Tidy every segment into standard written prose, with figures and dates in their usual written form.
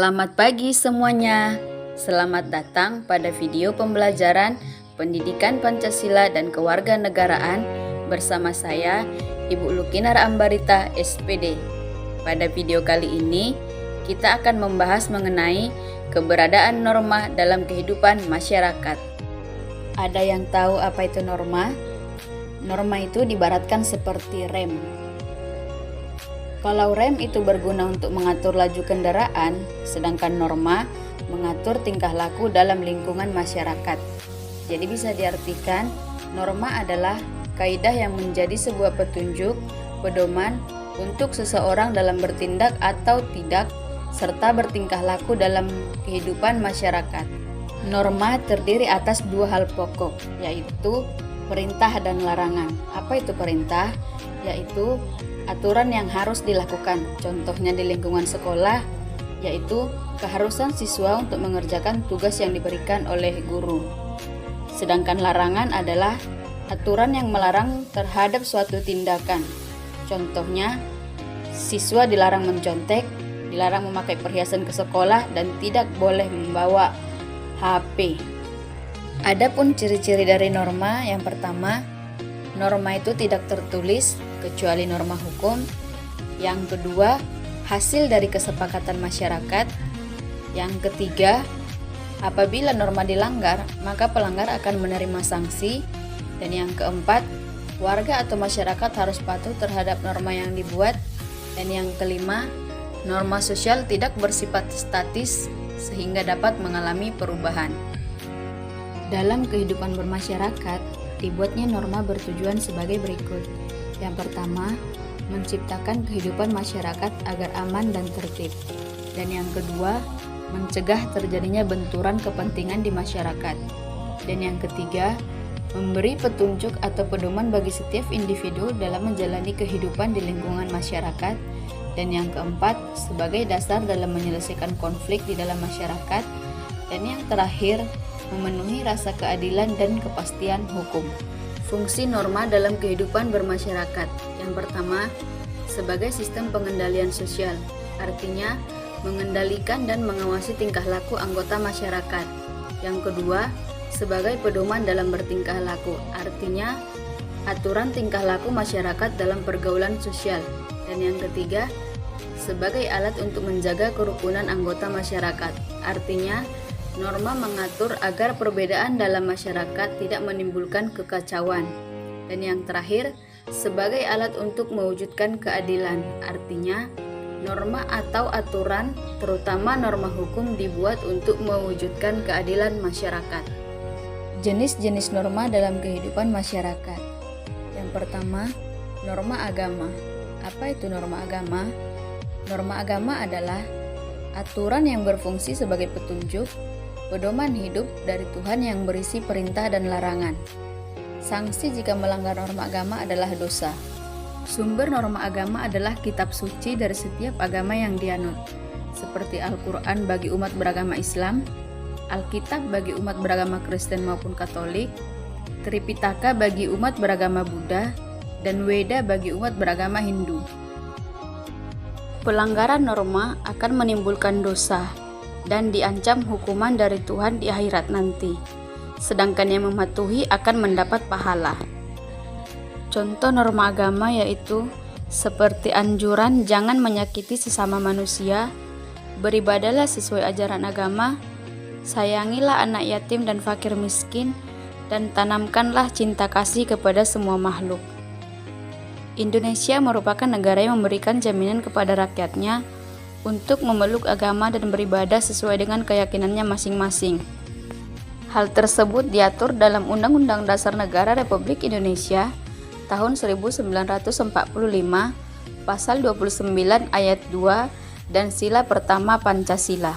Selamat pagi semuanya. Selamat datang pada video pembelajaran Pendidikan Pancasila dan Kewarganegaraan bersama saya, Ibu Lukinar Ambarita, SPD. Pada video kali ini, kita akan membahas mengenai keberadaan norma dalam kehidupan masyarakat. Ada yang tahu apa itu norma? Norma itu diibaratkan seperti rem. Kalau rem itu berguna untuk mengatur laju kendaraan, sedangkan norma mengatur tingkah laku dalam lingkungan masyarakat. Jadi bisa diartikan, norma adalah kaidah yang menjadi sebuah petunjuk, pedoman untuk seseorang dalam bertindak atau tidak, serta bertingkah laku dalam kehidupan masyarakat. Norma terdiri atas dua hal pokok, yaitu perintah dan larangan. Apa itu perintah? Yaitu aturan yang harus dilakukan, contohnya di lingkungan sekolah, yaitu keharusan siswa untuk mengerjakan tugas yang diberikan oleh guru. Sedangkan larangan adalah aturan yang melarang terhadap suatu tindakan. Contohnya, siswa dilarang mencontek, dilarang memakai perhiasan ke sekolah, dan tidak boleh membawa HP. Adapun ciri-ciri dari norma, yang pertama, norma itu tidak tertulis kecuali norma hukum. Yang kedua, hasil dari kesepakatan masyarakat. Yang ketiga, apabila norma dilanggar, maka pelanggar akan menerima sanksi. Dan yang keempat, warga atau masyarakat harus patuh terhadap norma yang dibuat. Dan yang kelima, norma sosial tidak bersifat statis sehingga dapat mengalami perubahan. Dalam kehidupan bermasyarakat, dibuatnya norma bertujuan sebagai berikut. Yang pertama, menciptakan kehidupan masyarakat agar aman dan tertib. Dan yang kedua, mencegah terjadinya benturan kepentingan di masyarakat. Dan yang ketiga, memberi petunjuk atau pedoman bagi setiap individu dalam menjalani kehidupan di lingkungan masyarakat. Dan yang keempat, sebagai dasar dalam menyelesaikan konflik di dalam masyarakat. Dan yang terakhir, memenuhi rasa keadilan dan kepastian hukum. Fungsi norma dalam kehidupan bermasyarakat. Yang pertama, sebagai sistem pengendalian sosial, artinya mengendalikan dan mengawasi tingkah laku anggota masyarakat. Yang kedua, sebagai pedoman dalam bertingkah laku, artinya aturan tingkah laku masyarakat dalam pergaulan sosial. Dan yang ketiga, sebagai alat untuk menjaga kerukunan anggota masyarakat, artinya norma mengatur agar perbedaan dalam masyarakat tidak menimbulkan kekacauan. Dan yang terakhir, sebagai alat untuk mewujudkan keadilan, artinya norma atau aturan, terutama norma hukum, dibuat untuk mewujudkan keadilan masyarakat. Jenis-jenis norma dalam kehidupan masyarakat. Yang pertama, norma agama. Apa itu norma agama? Norma agama adalah aturan yang berfungsi sebagai petunjuk, pedoman hidup dari Tuhan yang berisi perintah dan larangan. Sanksi jika melanggar norma agama adalah dosa. Sumber norma agama adalah kitab suci dari setiap agama yang dianut, seperti Al-Quran bagi umat beragama Islam, Alkitab bagi umat beragama Kristen maupun Katolik, Tripitaka bagi umat beragama Buddha, dan Weda bagi umat beragama Hindu. Pelanggaran norma akan menimbulkan dosa dan diancam hukuman dari Tuhan di akhirat nanti. Sedangkan yang mematuhi akan mendapat pahala. Contoh norma agama yaitu seperti anjuran jangan menyakiti sesama manusia, beribadahlah sesuai ajaran agama, sayangilah anak yatim dan fakir miskin, dan tanamkanlah cinta kasih kepada semua makhluk. Indonesia merupakan negara yang memberikan jaminan kepada rakyatnya untuk memeluk agama dan beribadah sesuai dengan keyakinannya masing-masing. Hal tersebut diatur dalam Undang-Undang Dasar Negara Republik Indonesia tahun 1945, pasal 29 ayat 2 dan sila pertama Pancasila.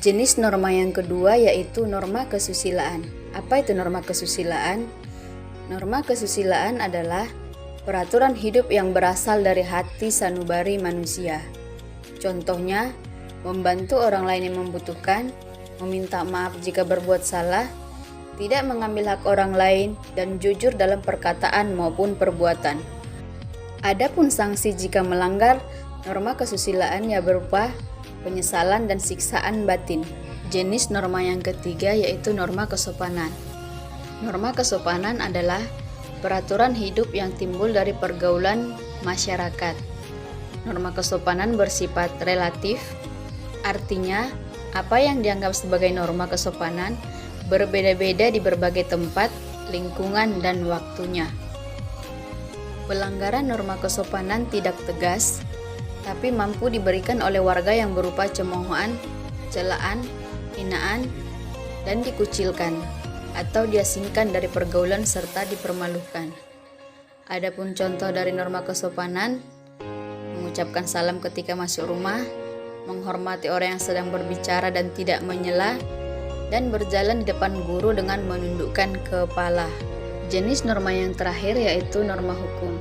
Jenis norma yang kedua yaitu norma kesusilaan. Apa itu norma kesusilaan? Norma kesusilaan adalah peraturan hidup yang berasal dari hati sanubari manusia. Contohnya, membantu orang lain yang membutuhkan, meminta maaf jika berbuat salah, tidak mengambil hak orang lain, dan jujur dalam perkataan maupun perbuatan. Adapun sanksi jika melanggar norma kesusilaan berupa penyesalan dan siksaan batin. Jenis norma yang ketiga yaitu norma kesopanan. Norma kesopanan adalah peraturan hidup yang timbul dari pergaulan masyarakat. Norma kesopanan bersifat relatif, artinya apa yang dianggap sebagai norma kesopanan berbeda-beda di berbagai tempat, lingkungan, dan waktunya. Pelanggaran norma kesopanan tidak tegas, tapi mampu diberikan oleh warga yang berupa cemoohan, celaan, hinaan, dan dikucilkan atau diasingkan dari pergaulan serta dipermalukan. Adapun contoh dari norma kesopanan, mengucapkan salam ketika masuk rumah, menghormati orang yang sedang berbicara dan tidak menyela, dan berjalan di depan guru dengan menundukkan kepala. Jenis norma yang terakhir yaitu norma hukum.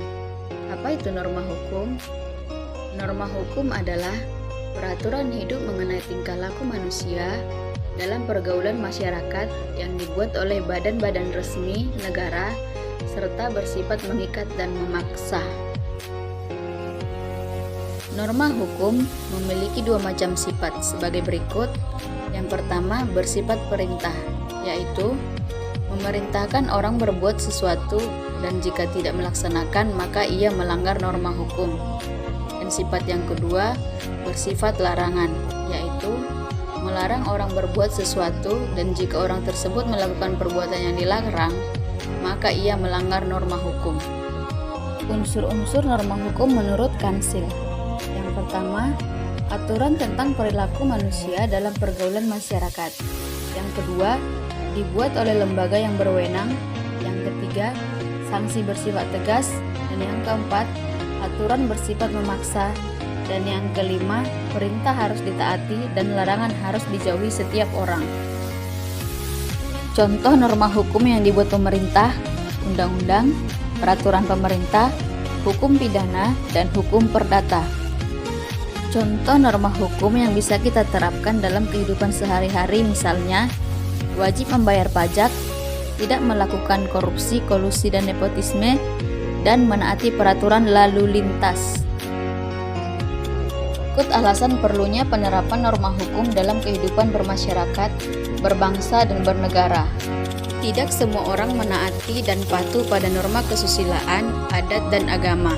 Apa itu norma hukum? Norma hukum adalah peraturan hidup mengenai tingkah laku manusia dalam pergaulan masyarakat yang dibuat oleh badan-badan resmi negara serta bersifat mengikat dan memaksa. Norma hukum memiliki dua macam sifat sebagai berikut. Yang pertama bersifat perintah, yaitu memerintahkan orang berbuat sesuatu dan jika tidak melaksanakan maka ia melanggar norma hukum. Dan sifat yang kedua bersifat larangan, yaitu melarang orang berbuat sesuatu dan jika orang tersebut melakukan perbuatan yang dilarang maka ia melanggar norma hukum. Unsur-unsur norma hukum menurut Kansil. Yang pertama, aturan tentang perilaku manusia dalam pergaulan masyarakat. Yang kedua, dibuat oleh lembaga yang berwenang. Yang ketiga, sanksi bersifat tegas. Dan yang keempat, aturan bersifat memaksa. Dan yang kelima, perintah harus ditaati dan larangan harus dijauhi setiap orang. Contoh norma hukum yang dibuat pemerintah, undang-undang, peraturan pemerintah, hukum pidana, dan hukum perdata. Contoh norma hukum yang bisa kita terapkan dalam kehidupan sehari-hari misalnya wajib membayar pajak, tidak melakukan korupsi, kolusi, dan nepotisme, dan menaati peraturan lalu lintas. Berikut alasan perlunya penerapan norma hukum dalam kehidupan bermasyarakat, berbangsa, dan bernegara. Tidak semua orang menaati dan patuh pada norma kesusilaan, adat, dan agama.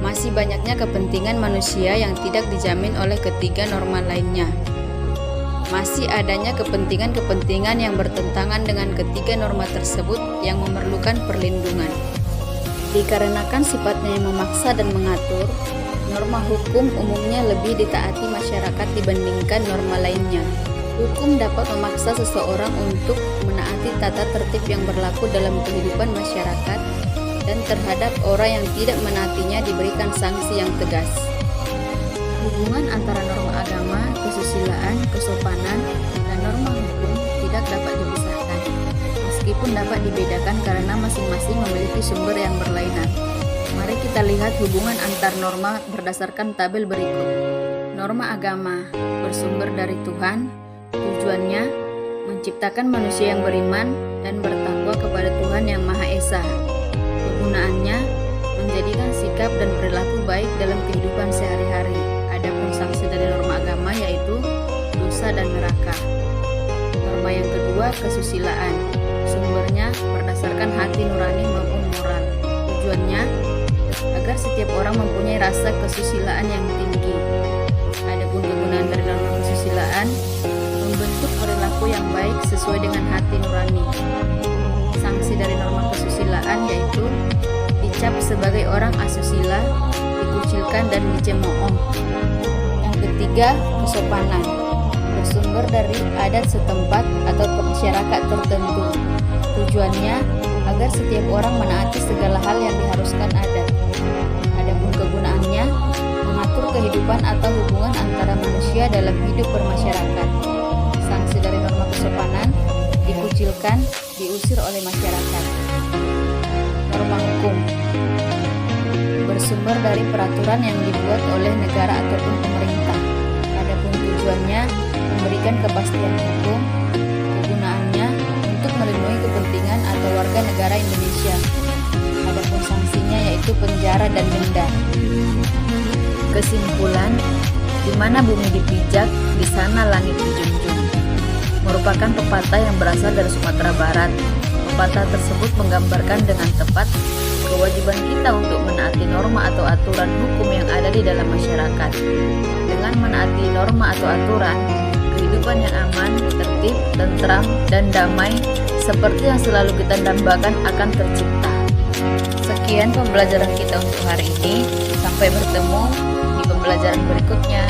Masih banyaknya kepentingan manusia yang tidak dijamin oleh ketiga norma lainnya. Masih adanya kepentingan-kepentingan yang bertentangan dengan ketiga norma tersebut yang memerlukan perlindungan. Dikarenakan sifatnya yang memaksa dan mengatur, norma hukum umumnya lebih ditaati masyarakat dibandingkan norma lainnya. Hukum dapat memaksa seseorang untuk menaati tata tertib yang berlaku dalam kehidupan masyarakat dan terhadap orang yang tidak menaatinya diberikan sanksi yang tegas. Hubungan antara norma agama, kesusilaan, kesopanan, dan norma hukum tidak dapat dipisahkan, meskipun dapat dibedakan karena masing-masing memiliki sumber yang berlainan. Mari kita lihat hubungan antar norma berdasarkan tabel berikut. Norma agama bersumber dari Tuhan, tujuannya menciptakan manusia yang beriman dan bertakwa kepada Tuhan yang Maha Esa. Kegunaannya menjadikan sikap dan perilaku baik dalam kehidupan sehari-hari. Adapun sanksi dari norma agama yaitu dosa dan neraka. Norma yang kedua, kesusilaan. Sumbernya berdasarkan hati nurani maupun moral. Tujuannya agar setiap orang mempunyai rasa kesusilaan yang tinggi. Adapun kegunaan dari norma kesusilaan membentuk perilaku yang baik sesuai dengan hati nurani. Sanksi dari norma kesusilaan yaitu dicap sebagai orang asusila, dikucilkan, dan dicemooh. Yang ketiga, kesopanan bersumber dari adat setempat atau masyarakat tertentu. Tujuannya agar setiap orang menaati segala hal yang diharuskan adat. Adapun kegunaannya mengatur kehidupan atau hubungan antara manusia dalam hidup bermasyarakat. Sanksi dari norma kesopanan dikucilkan, diusir oleh masyarakat. Norma hukum bersumber dari peraturan yang dibuat oleh negara ataupun pemerintah. Adapun tujuannya memberikan kepastian hukum. Kegunaannya untuk melindungi kepentingan atau warga negara Indonesia. Adapun sanksinya yaitu penjara dan denda. Kesimpulan, Di mana bumi dipijak, di sana langit dijunjung, merupakan pepatah yang berasal dari Sumatera Barat. Pepatah tersebut menggambarkan dengan tepat kewajiban kita untuk menaati norma atau aturan hukum yang ada di dalam masyarakat. Dengan menaati norma atau aturan, kehidupan yang aman, tertib, tentram, dan damai seperti yang selalu kita dambakan akan tercipta. Sekian pembelajaran kita untuk hari ini. Sampai bertemu di pembelajaran berikutnya.